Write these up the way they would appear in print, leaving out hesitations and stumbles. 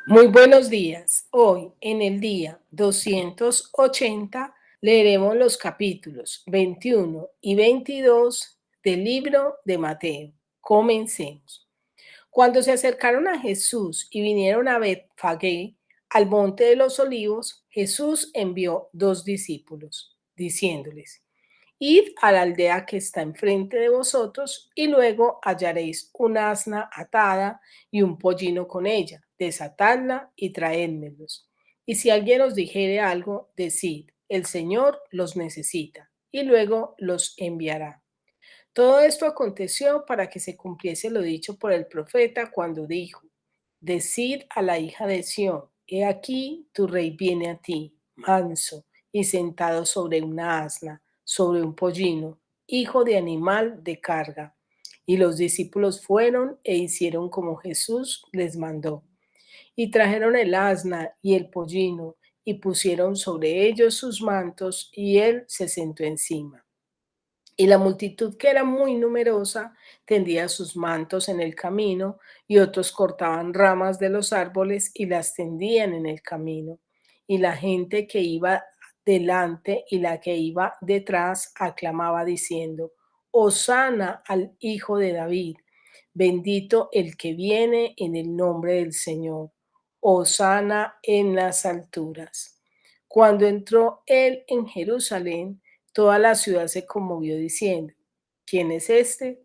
Muy buenos días. Hoy, en el día 280, leeremos los capítulos 21 y 22 del libro de Mateo. Comencemos. Cuando se acercaron a Jesús y vinieron a Betfagé, al monte de los olivos, Jesús envió dos discípulos, diciéndoles: Id a la aldea que está enfrente de vosotros, y luego hallaréis una asna atada y un pollino con ella. Desatadla y traédmelos. Y si alguien os dijere algo, decid: el Señor los necesita, y luego los enviará. Todo esto aconteció para que se cumpliese lo dicho por el profeta cuando dijo: Decid a la hija de Sión: he aquí tu rey viene a ti, manso y sentado sobre una asna, sobre un pollino, hijo de animal de carga. Y los discípulos fueron e hicieron como Jesús les mandó. Y trajeron el asna y el pollino, y pusieron sobre ellos sus mantos, y él se sentó encima. Y la multitud, que era muy numerosa, tendía sus mantos en el camino, y otros cortaban ramas de los árboles y las tendían en el camino. Y la gente que iba delante y la que iba detrás aclamaba diciendo: Hosana al Hijo de David, bendito el que viene en el nombre del Señor, Hosana en las alturas. Cuando entró él en Jerusalén, toda la ciudad se conmovió diciendo: ¿Quién es este?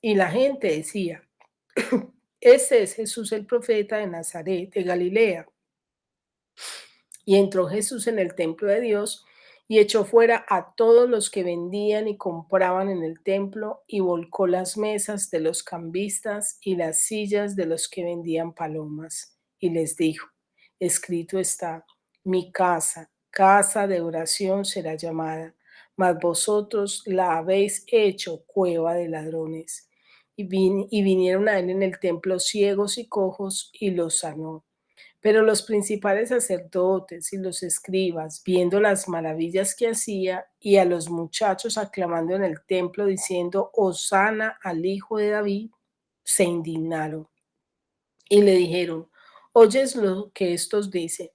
Y la gente decía: Este es Jesús el profeta de Nazaret, de Galilea. Y entró Jesús en el templo de Dios y echó fuera a todos los que vendían y compraban en el templo, y volcó las mesas de los cambistas y las sillas de los que vendían palomas. Y les dijo: Escrito está: mi casa, casa de oración será llamada, mas vosotros la habéis hecho cueva de ladrones. Y vinieron a él en el templo ciegos y cojos, y los sanó. Pero los principales sacerdotes y los escribas, viendo las maravillas que hacía, y a los muchachos aclamando en el templo diciendo: Hosana al Hijo de David, se indignaron y le dijeron: ¿Oyes lo que estos dicen?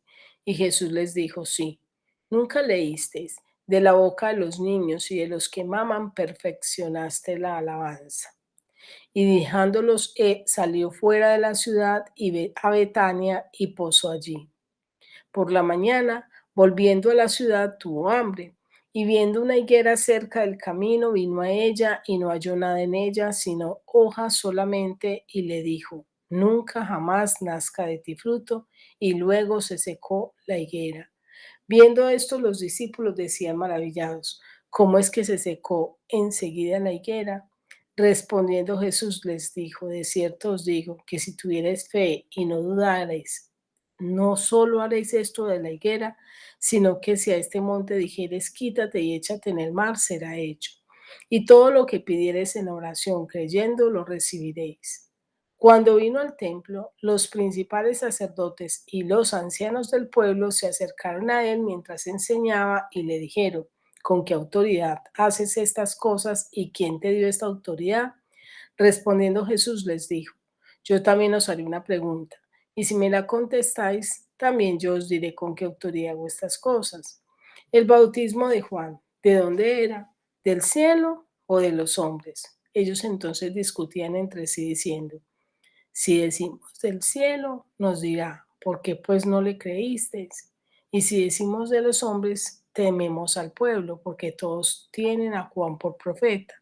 Y Jesús les dijo: Sí. ¿Nunca leísteis: de la boca de los niños y de los que maman perfeccionaste la alabanza? Y dejándolos, salió fuera de la ciudad y a Betania y posó allí. Por la mañana, volviendo a la ciudad, tuvo hambre, y viendo una higuera cerca del camino, vino a ella y no halló nada en ella, sino hojas solamente, y le dijo: Nunca jamás nazca de ti fruto. Y luego se secó la higuera. Viendo esto, los discípulos decían maravillados: ¿Cómo es que se secó enseguida la higuera? Respondiendo Jesús les dijo: De cierto os digo que si tuvierais fe y no dudareis, no solo haréis esto de la higuera, sino que si a este monte dijeres: Quítate y échate en el mar, será hecho. Y todo lo que pidiereis en oración creyendo, lo recibiréis. Cuando vino al templo, los principales sacerdotes y los ancianos del pueblo se acercaron a él mientras enseñaba y le dijeron: ¿Con qué autoridad haces estas cosas y quién te dio esta autoridad? Respondiendo Jesús les dijo: Yo también os haré una pregunta, y si me la contestáis, también yo os diré con qué autoridad hago estas cosas. El bautismo de Juan, ¿de dónde era? ¿Del cielo o de los hombres? Ellos entonces discutían entre sí diciendo: Si decimos del cielo, nos dirá: ¿por qué pues no le creísteis? Y si decimos de los hombres, tememos al pueblo, porque todos tienen a Juan por profeta.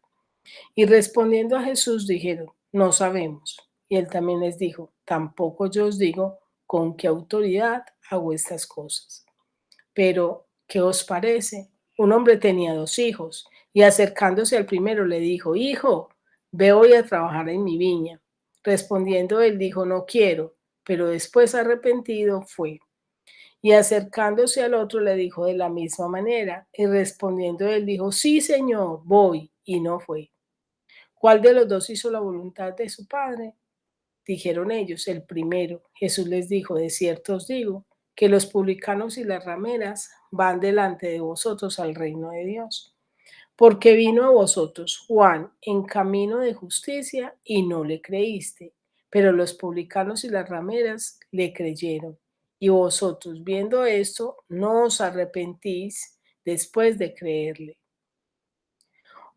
Y respondiendo a Jesús dijeron: No sabemos. Y él también les dijo: Tampoco yo os digo con qué autoridad hago estas cosas. Pero, ¿qué os parece? Un hombre tenía dos hijos, y acercándose al primero le dijo: Hijo, ve hoy a trabajar en mi viña. Respondiendo él dijo: No quiero. Pero después, arrepentido, fue. Y acercándose al otro le dijo de la misma manera. Y respondiendo él dijo: Sí, Señor, voy. Y no fue. ¿Cuál de los dos hizo la voluntad de su padre? Dijeron ellos: El primero. Jesús les dijo: De cierto os digo, que los publicanos y las rameras van delante de vosotros al reino de Dios. Porque vino a vosotros Juan en camino de justicia y no le creíste, Pero los publicanos y las rameras le creyeron. Y vosotros, viendo esto, no os arrepentís después de creerle.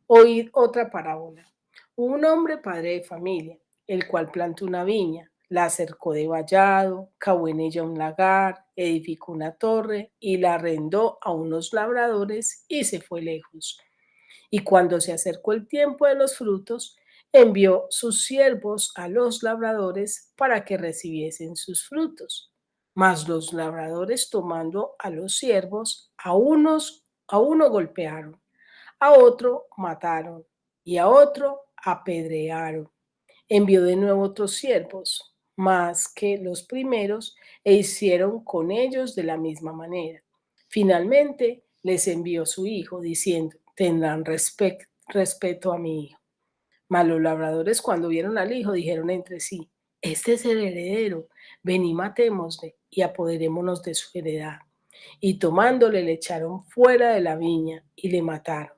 Oíd otra parábola. Hubo un hombre padre de familia, el cual plantó una viña, la cercó de vallado, cavó en ella un lagar, edificó una torre y la arrendó a unos labradores y se fue lejos. Y cuando se acercó el tiempo de los frutos, envió sus siervos a los labradores para que recibiesen sus frutos. Mas los labradores, tomando a los siervos, a uno golpearon, a otro mataron y a otro apedrearon. Envió de nuevo otros siervos, más que los primeros, e hicieron con ellos de la misma manera. Finalmente les envió su hijo, diciendo: tendrán respeto a mi hijo. Mas los labradores, cuando vieron al hijo, dijeron entre sí: este es el heredero, ven y matémosle y apoderémonos de su heredad. Y tomándole, le echaron fuera de la viña y le mataron.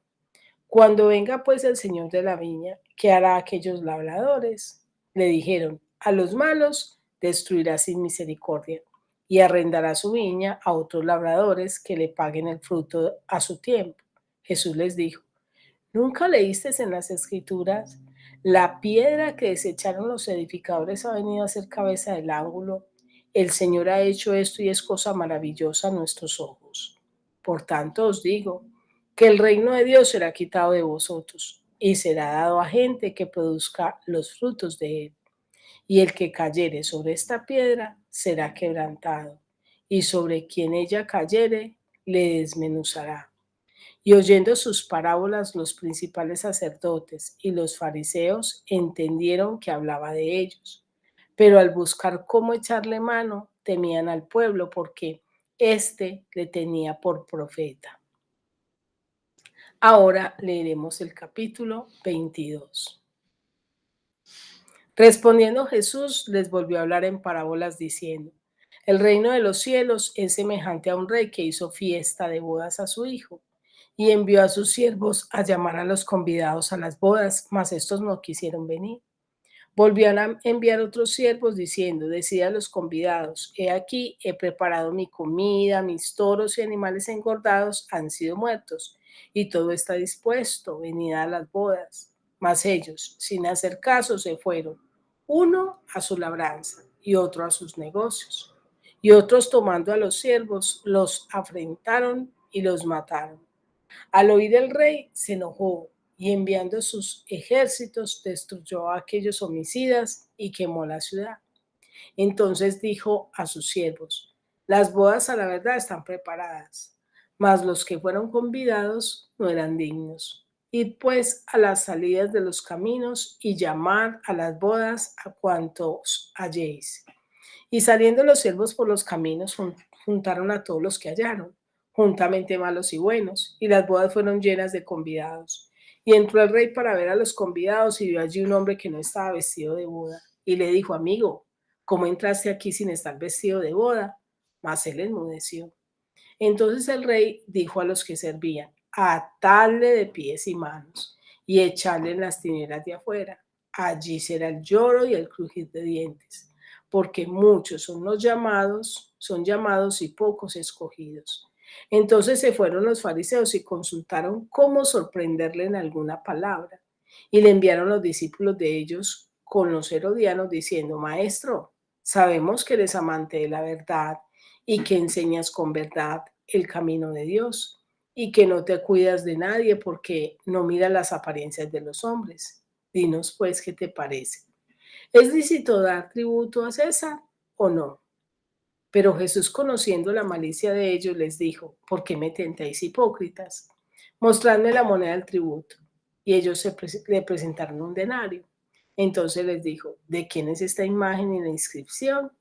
Cuando venga pues el señor de la viña, ¿qué hará a aquellos labradores? Le dijeron: a los malos destruirá sin misericordia y arrendará su viña a otros labradores que le paguen el fruto a su tiempo. Jesús les dijo: ¿nunca leíste en las escrituras? La piedra que desecharon los edificadores ha venido a ser cabeza del ángulo. El Señor ha hecho esto y es cosa maravillosa a nuestros ojos. Por tanto os digo que el reino de Dios será quitado de vosotros y será dado a gente que produzca los frutos de él. Y el que cayere sobre esta piedra será quebrantado, y sobre quien ella cayere le desmenuzará. Y oyendo sus parábolas, los principales sacerdotes y los fariseos entendieron que hablaba de ellos. Pero al buscar cómo echarle mano, temían al pueblo porque éste le tenía por profeta. Ahora leeremos el capítulo 22. Respondiendo Jesús, les volvió a hablar en parábolas diciendo: el reino de los cielos es semejante a un rey que hizo fiesta de bodas a su hijo y envió a sus siervos a llamar a los convidados a las bodas, mas estos no quisieron venir. Volvió a enviar otros siervos diciendo: decid a los convidados: he aquí, he preparado mi comida, mis toros y animales engordados han sido muertos, y todo está dispuesto, venid a las bodas. Mas ellos, sin hacer caso, se fueron, uno a su labranza y otro a sus negocios. Y otros, tomando a los siervos, los afrentaron y los mataron. Al oír el rey, se enojó y enviando sus ejércitos destruyó a aquellos homicidas y quemó la ciudad. Entonces dijo a sus siervos: las bodas a la verdad están preparadas, mas los que fueron convidados no eran dignos. Id pues a las salidas de los caminos y llamad a las bodas a cuantos halléis. Y saliendo los siervos por los caminos, juntaron a todos los que hallaron, juntamente malos y buenos, y las bodas fueron llenas de convidados. Y entró el rey para ver a los convidados y vio allí un hombre que no estaba vestido de boda. Y le dijo: amigo, ¿cómo entraste aquí sin estar vestido de boda? Mas él enmudeció. Entonces el rey dijo a los que servían: atadle de pies y manos y echadle en las tinieblas de afuera. Allí será el lloro y el crujir de dientes, porque muchos son llamados y pocos escogidos. Entonces se fueron los fariseos y consultaron cómo sorprenderle en alguna palabra. Y le enviaron los discípulos de ellos con los herodianos diciendo: maestro, sabemos que eres amante de la verdad y que enseñas con verdad el camino de Dios y que no te cuidas de nadie porque no miras las apariencias de los hombres. Dinos pues qué te parece. ¿Es lícito dar tributo a César o no? Pero Jesús, conociendo la malicia de ellos, les dijo: ¿por qué me tentáis, hipócritas? Mostradme la moneda del tributo. Y ellos le presentaron un denario. Entonces les dijo: ¿de quién es esta imagen y la inscripción?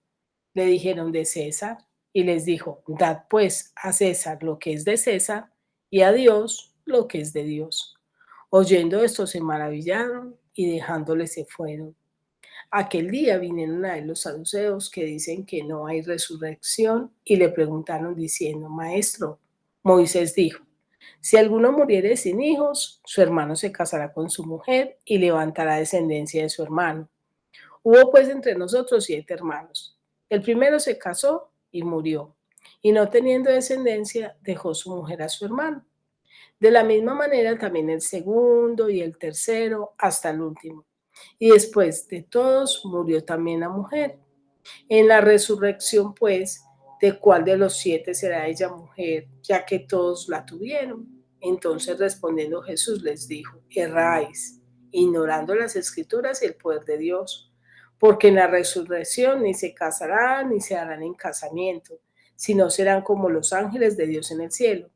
Le dijeron: de César. Y les dijo: dad pues a César lo que es de César y a Dios lo que es de Dios. Oyendo esto se maravillaron y dejándole se fueron. Aquel día vinieron a él los saduceos que dicen que no hay resurrección y le preguntaron diciendo: maestro, Moisés dijo: si alguno muriere sin hijos, su hermano se casará con su mujer y levantará descendencia de su hermano. Hubo pues entre nosotros 7 hermanos. El primero se casó y murió, y no teniendo descendencia, dejó su mujer a su hermano. De la misma manera también el segundo y el tercero hasta el último. Y después de todos murió también la mujer. En la resurrección, pues, ¿de cuál de los 7 será ella mujer, ya que todos la tuvieron? Entonces respondiendo Jesús les dijo, erráis, ignorando las escrituras y el poder de Dios, porque en la resurrección ni se casarán ni se harán en casamiento, sino serán como los ángeles de Dios en el cielo.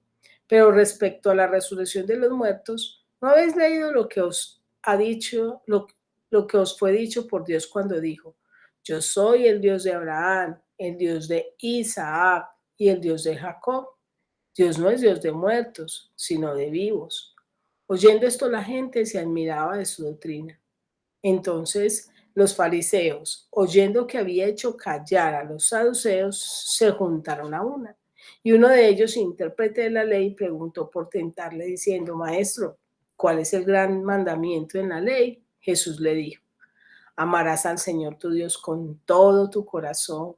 Pero respecto a la resurrección de los muertos, ¿no habéis leído lo que os ha dicho, lo que os fue dicho por Dios cuando dijo, yo soy el Dios de Abraham, el Dios de Isaac y el Dios de Jacob? Dios no es Dios de muertos, sino de vivos. Oyendo esto la gente se admiraba de su doctrina. Entonces los fariseos, oyendo que había hecho callar a los saduceos, se juntaron a una. Y uno de ellos, intérprete de la ley, preguntó por tentarle diciendo, Maestro, ¿cuál es el gran mandamiento en la ley? Jesús le dijo, amarás al Señor tu Dios con todo tu corazón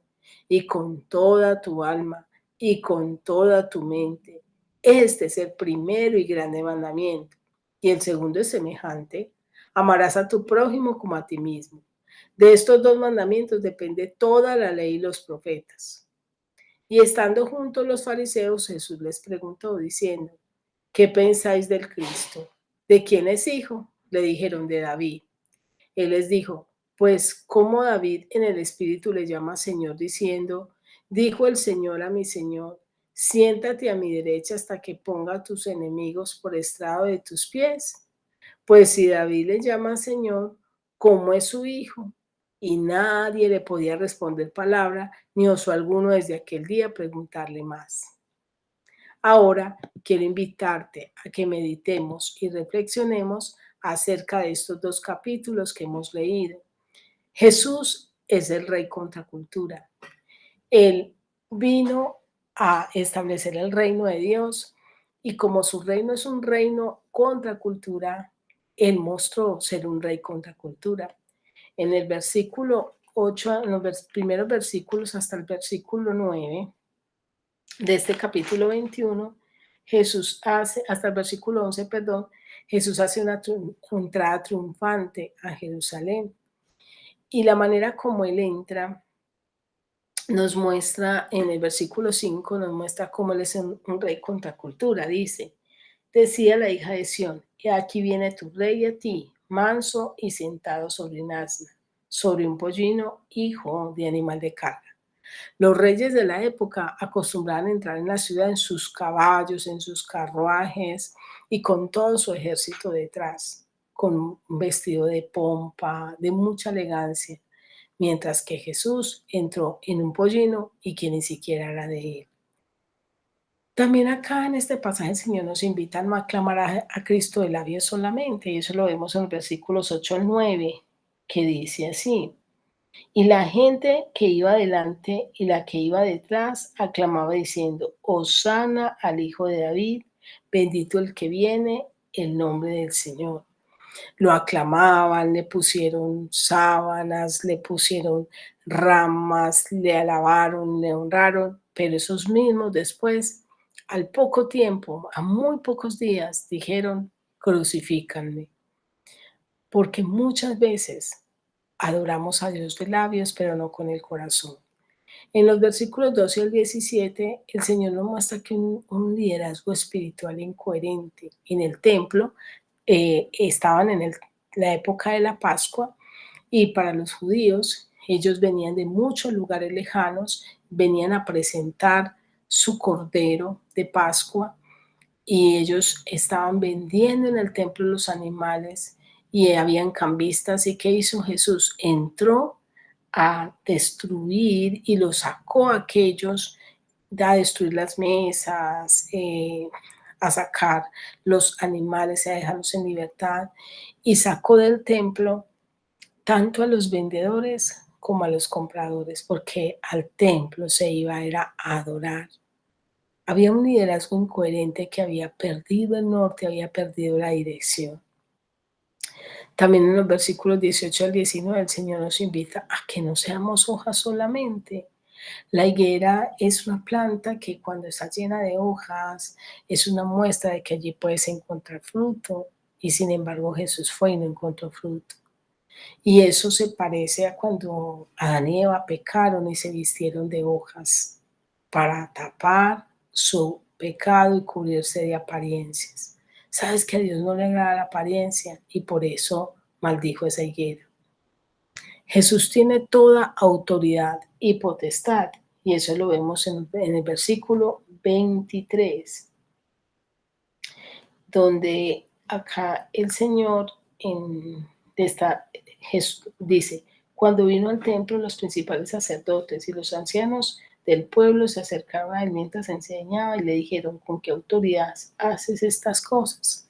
y con toda tu alma y con toda tu mente. Este es el primero y grande mandamiento. Y el segundo es semejante. Amarás a tu prójimo como a ti mismo. De estos 2 mandamientos depende toda la ley y los profetas. Y estando juntos los fariseos, Jesús les preguntó diciendo, ¿qué pensáis del Cristo? ¿De quién es hijo? Le dijeron, de David. Él les dijo, pues como David en el Espíritu le llama Señor diciendo, dijo el Señor a mi Señor, siéntate a mi derecha hasta que ponga a tus enemigos por estrado de tus pies. Pues si David le llama Señor, ¿cómo es su hijo? Y nadie le podía responder palabra, ni osó alguno desde aquel día preguntarle más. Ahora quiero invitarte a que meditemos y reflexionemos acerca de estos 2 capítulos que hemos leído. Jesús es el rey contra cultura. Él vino a establecer el reino de Dios y como su reino es un reino contra cultura, él mostró ser un rey contra cultura. En el versículo 8, en los primeros versículos hasta el versículo 9 de este capítulo 21, Jesús hace, hasta el versículo 11, perdón, Jesús hace una entrada triunfante a Jerusalén. Y la manera como él entra nos muestra, en el versículo 5, nos muestra cómo él es un rey contra cultura. Dice, decía la hija de Sión, y aquí viene tu rey a ti, manso y sentado sobre un asna, sobre un pollino, hijo de animal de carga. Los reyes de la época acostumbraban a entrar en la ciudad en sus caballos, en sus carruajes y con todo su ejército detrás, con un vestido de pompa, de mucha elegancia, mientras que Jesús entró en un pollino y que ni siquiera era de él. También acá en este pasaje el Señor nos invita a no aclamar a Cristo de labios solamente, y eso lo vemos en los versículos 8 al 9, que dice así. Y la gente que iba delante y la que iba detrás aclamaba diciendo, Hosana al Hijo de David, bendito el que viene, el nombre del Señor. Lo aclamaban, le pusieron sábanas, le pusieron ramas, le alabaron, le honraron, pero esos mismos después, al poco tiempo, a muy pocos días, dijeron, crucifícanme, porque muchas veces adoramos a Dios de labios, pero no con el corazón. En los versículos 12 al 17, el Señor nos muestra que un liderazgo espiritual incoherente en el templo estaban en la época de la Pascua y para los judíos, ellos venían de muchos lugares lejanos, venían a presentar su cordero de Pascua y ellos estaban vendiendo en el templo los animales y habían cambistas. ¿Y qué hizo Jesús? Entró a destruir y los sacó a aquellos, a destruir las mesas, a sacar los animales, a dejarlos en libertad y sacó del templo tanto a los vendedores como a los compradores, porque al templo se iba era a adorar. Había un liderazgo incoherente que había perdido el norte, había perdido la dirección. También en los versículos 18 al 19 el Señor nos invita a que no seamos hojas solamente. La higuera es una planta que cuando está llena de hojas es una muestra de que allí puedes encontrar fruto y sin embargo Jesús fue y no encontró fruto. Y eso se parece a cuando Adán y Eva pecaron y se vistieron de hojas para tapar su pecado y cubrirse de apariencias. Sabes que a Dios no le agrada la apariencia y por eso maldijo esa higuera. Jesús tiene toda autoridad y potestad y eso lo vemos en el versículo 23, donde acá el Señor en esta, dice, cuando vino al templo los principales sacerdotes y los ancianos del pueblo se acercaron a él mientras enseñaba y le dijeron, ¿con qué autoridad haces estas cosas?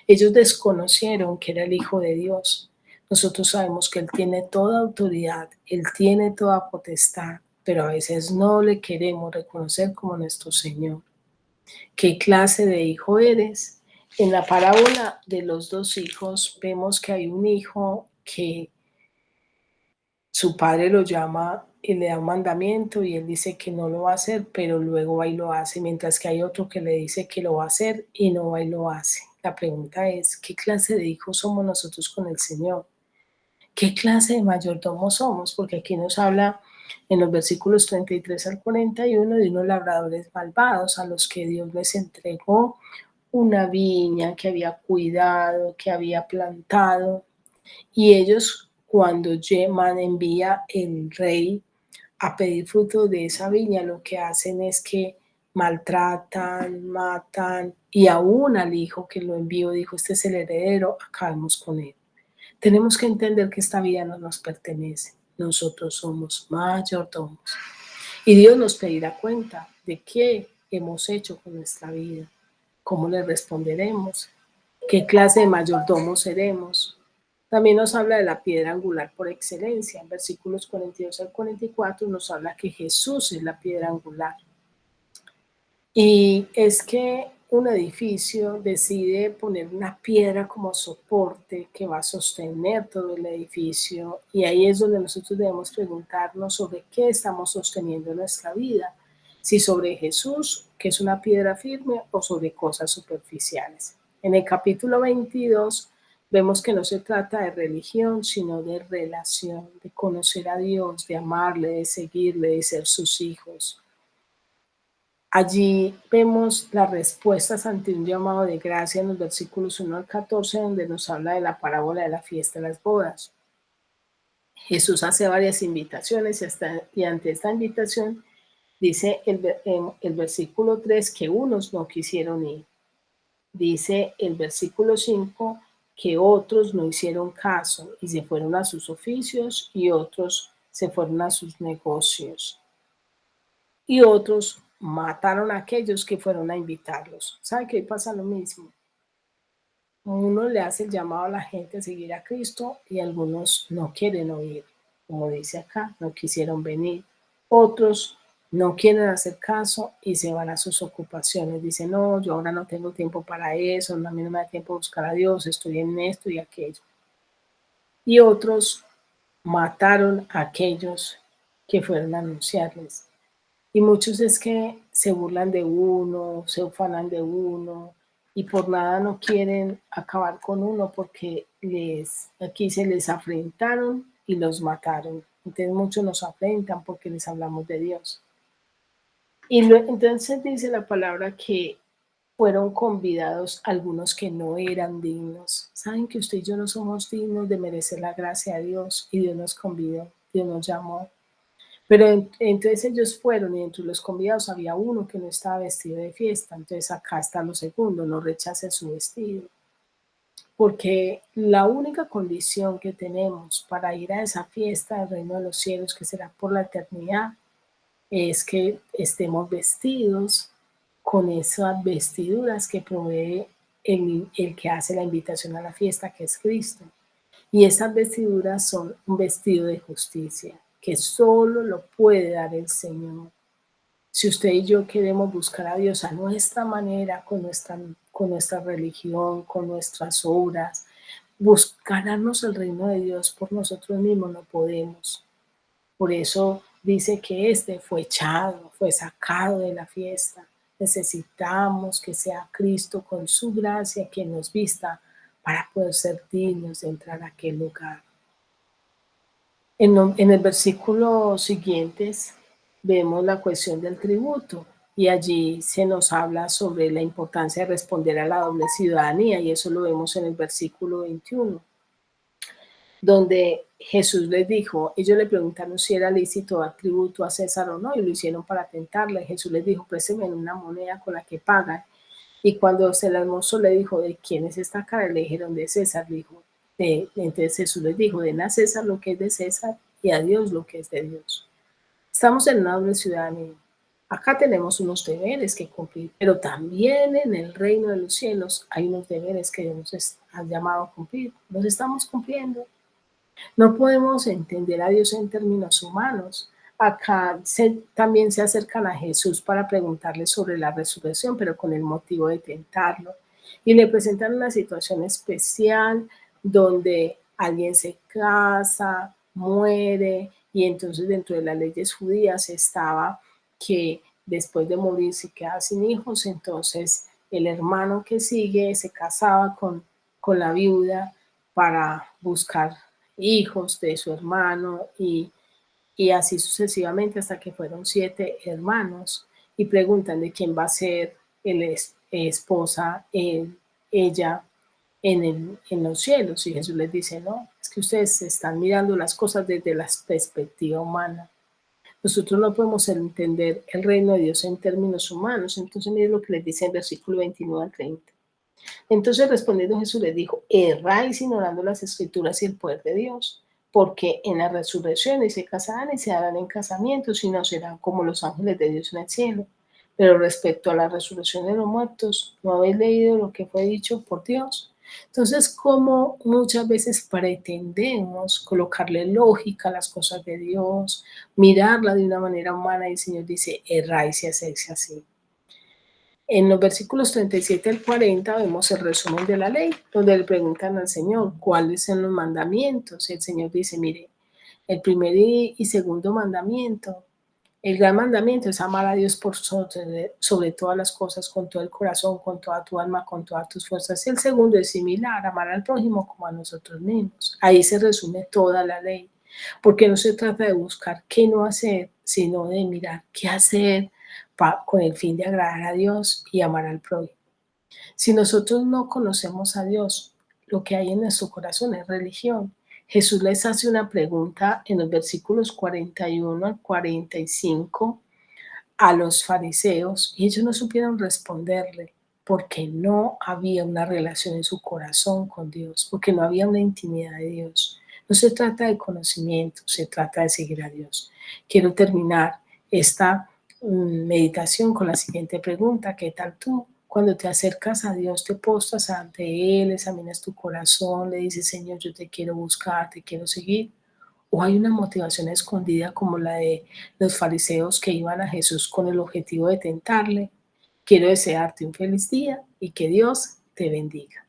Ellos desconocieron que era el Hijo de Dios. Nosotros sabemos que Él tiene toda autoridad, Él tiene toda potestad, pero a veces no le queremos reconocer como nuestro Señor. ¿Qué clase de hijo eres? En la parábola de los dos hijos vemos que hay un hijo que su padre lo llama y le da un mandamiento y él dice que no lo va a hacer, pero luego va y lo hace, mientras que hay otro que le dice que lo va a hacer y no va y lo hace. La pregunta es, ¿qué clase de hijos somos nosotros con el Señor? ¿Qué clase de mayordomos somos? Porque aquí nos habla en los versículos 33 al 41 de unos labradores malvados a los que Dios les entregó una viña que había cuidado, que había plantado, y ellos cuando envía el rey a pedir fruto de esa viña, lo que hacen es que maltratan, matan, y aún al hijo que lo envió dijo, este es el heredero, acabemos con él. Tenemos que entender que esta vida no nos pertenece, nosotros somos mayordomos. Y Dios nos pedirá cuenta de qué hemos hecho con nuestra vida, cómo le responderemos, qué clase de mayordomos seremos. También nos habla de la piedra angular por excelencia. En versículos 42 al 44 nos habla que Jesús es la piedra angular. Y es que un edificio decide poner una piedra como soporte que va a sostener todo el edificio y ahí es donde nosotros debemos preguntarnos sobre qué estamos sosteniendo nuestra vida, si sobre Jesús, que es una piedra firme, o sobre cosas superficiales. En el capítulo 22 vemos que no se trata de religión, sino de relación, de conocer a Dios, de amarle, de seguirle, de ser sus hijos. Allí vemos las respuestas ante un llamado de gracia en los versículos 1 al 14, donde nos habla de la parábola de la fiesta de las bodas. Jesús hace varias invitaciones y ante esta invitación dice el versículo 3 que unos no quisieron ir. Dice el versículo 5 que otros no hicieron caso y se fueron a sus oficios y otros se fueron a sus negocios. Y otros mataron a aquellos que fueron a invitarlos. ¿Sabe que ahí pasa lo mismo? Uno le hace el llamado a la gente a seguir a Cristo y algunos no quieren oír, como dice acá, no quisieron venir. Otros no quieren hacer caso y se van a sus ocupaciones. Dicen, no, yo ahora no tengo tiempo para eso, a mí no me da tiempo de buscar a Dios, estoy en esto y aquello. Y otros mataron a aquellos que fueron a anunciarles. Y muchos es que se burlan de uno, se ufanan de uno y por nada no quieren acabar con uno porque aquí se les afrentaron y los mataron. Entonces muchos nos afrentan porque les hablamos de Dios. Y entonces dice la palabra que fueron convidados algunos que no eran dignos. Saben que usted y yo no somos dignos de merecer la gracia de Dios y Dios nos convidó, Dios nos llamó. Pero entonces ellos fueron y entre los convidados había uno que no estaba vestido de fiesta. Entonces acá está lo segundo, no rechace su vestido. Porque la única condición que tenemos para ir a esa fiesta del reino de los cielos, que será por la eternidad, es que estemos vestidos con esas vestiduras que provee el que hace la invitación a la fiesta, que es Cristo. Y esas vestiduras son un vestido de justicia, que solo lo puede dar el Señor. Si usted y yo queremos buscar a Dios a nuestra manera, con nuestra religión, con nuestras obras, ganarnos el reino de Dios por nosotros mismos no podemos. Por eso dice que este fue echado, fue sacado de la fiesta. Necesitamos que sea Cristo con su gracia quien nos vista para poder ser dignos de entrar a aquel lugar. En el versículo siguientes vemos la cuestión del tributo y allí se nos habla sobre la importancia de responder a la doble ciudadanía y eso lo vemos en el versículo 21, donde Jesús les dijo, ellos le preguntaron si era lícito dar tributo a César o no y lo hicieron para tentarle. Jesús les dijo, présteme una moneda con la que pagan. Y cuando se le almorzó le dijo, ¿de quién es esta cara? Le dijeron, de César. Dijo, entonces Jesús les dijo, den a César lo que es de César y a Dios lo que es de Dios. Estamos en una doble ciudadanía. Acá tenemos unos deberes que cumplir, pero también en el reino de los cielos hay unos deberes que Dios nos ha llamado a cumplir. Los estamos cumpliendo. No podemos entender a Dios en términos humanos. Acá también se acercan a Jesús para preguntarle sobre la resurrección, pero con el motivo de tentarlo. Y le presentan una situación especial donde alguien se casa, muere, y entonces dentro de las leyes judías estaba que después de morir se queda sin hijos, entonces el hermano que sigue se casaba con la viuda para buscar hijos de su hermano y así sucesivamente hasta que fueron 7 hermanos y preguntan de quién va a ser el esposa, ella en los cielos. Y Jesús les dice, no, es que ustedes están mirando las cosas desde la perspectiva humana. Nosotros no podemos entender el reino de Dios en términos humanos. Entonces miren lo que les dice en versículo 29 al 30. Entonces respondiendo Jesús les dijo, erráis ignorando las escrituras y el poder de Dios, porque en la resurrección ni se casarán ni se darán en casamiento, sino serán como los ángeles de Dios en el cielo. Pero respecto a la resurrección de los muertos, ¿no habéis leído lo que fue dicho por Dios? Entonces, como muchas veces pretendemos colocarle lógica a las cosas de Dios, mirarla de una manera humana, y el Señor dice, erráis y hacéis así. En los versículos 37 al 40 vemos el resumen de la ley, donde le preguntan al Señor cuáles son los mandamientos. El Señor dice, mire, el primer y segundo mandamiento, el gran mandamiento es amar a Dios por sobre todas las cosas, con todo el corazón, con toda tu alma, con todas tus fuerzas. Y el segundo es similar, amar al prójimo como a nosotros mismos. Ahí se resume toda la ley, porque no se trata de buscar qué no hacer, sino de mirar qué hacer con el fin de agradar a Dios y amar al prójimo. Si nosotros no conocemos a Dios, lo que hay en nuestro corazón es religión. Jesús les hace una pregunta en los versículos 41 al 45 a los fariseos y ellos no supieron responderle porque no había una relación en su corazón con Dios, porque no había una intimidad de Dios. No se trata de conocimiento, se trata de seguir a Dios. Quiero terminar esta meditación con la siguiente pregunta. ¿Qué tal tú? Cuando te acercas a Dios, te postras ante Él, examinas tu corazón, le dices, Señor, yo te quiero buscar, te quiero seguir. O hay una motivación escondida como la de los fariseos que iban a Jesús con el objetivo de tentarle. Quiero desearte un feliz día y que Dios te bendiga.